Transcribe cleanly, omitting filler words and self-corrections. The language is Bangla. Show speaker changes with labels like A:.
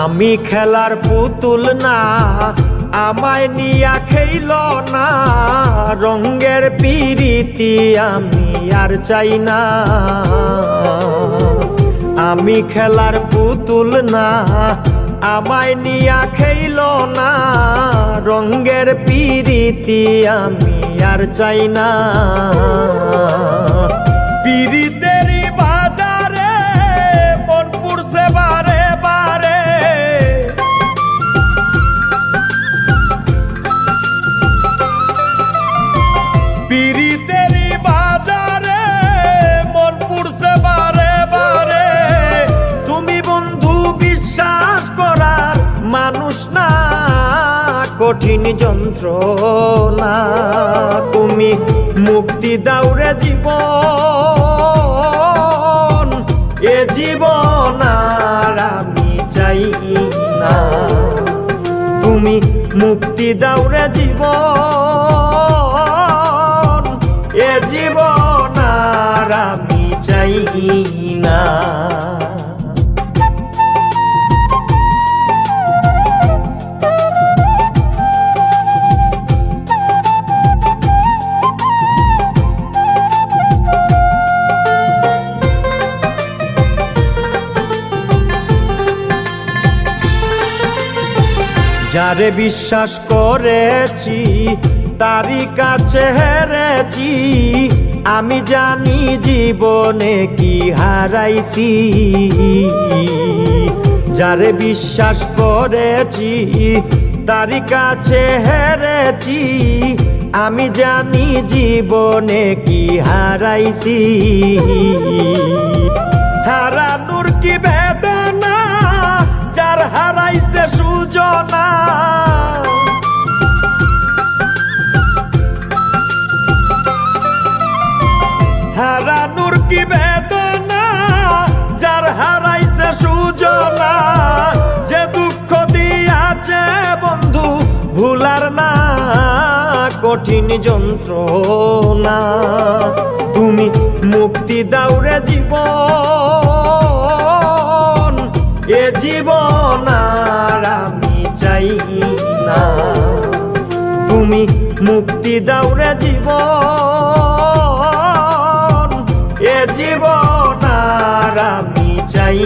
A: আমি খেলার পুতুল না, আমায় নিয়া খেইল না, রঙের পিরিতি আমি আর চাই না। আমি খেলার পুতুল না, আমায় নিয়া খেইল না, রঙের পিরিতি আমি আর চাই না। পিরিতেরই বাজারে মন পুরছে বারে বারে, পিরিতেরই বাজারে মন পুরছে বারে বারে। তুমি বন্ধু বিশ্বাস করার মানুষ না, কঠিন যন্ত্রণা। তুমি মুক্তি দাও রে জীবন, এ জীবন আর আমি চাই না। তুমি মুক্তি দাও রে জীবন, এ জীবন আর আমি চাই না। যারে বিশ্বাস করেছি তারই কাছে হেরেছি, আমি জানি জীবনে কি হারাইছি। যারে বিশ্বাস করেছি তারই কাছে হেরেছি, আমি জানি জীবনে কি হারাইছি। হারানোর কি বেদনা, যার হারাইছে সুজনা। হারানোর কি বেদনা, যার হারাইছে সুজনা। যে দুঃখ দিয়াছে বন্ধু ভুলার না, কঠিন যন্ত্রণা। তুমি মুক্তি দাও রে জীবন, এ জীবন আর আমি চাই না। তুমি মুক্তি দাও রে জীবন, এ জীবন আর আমি চাই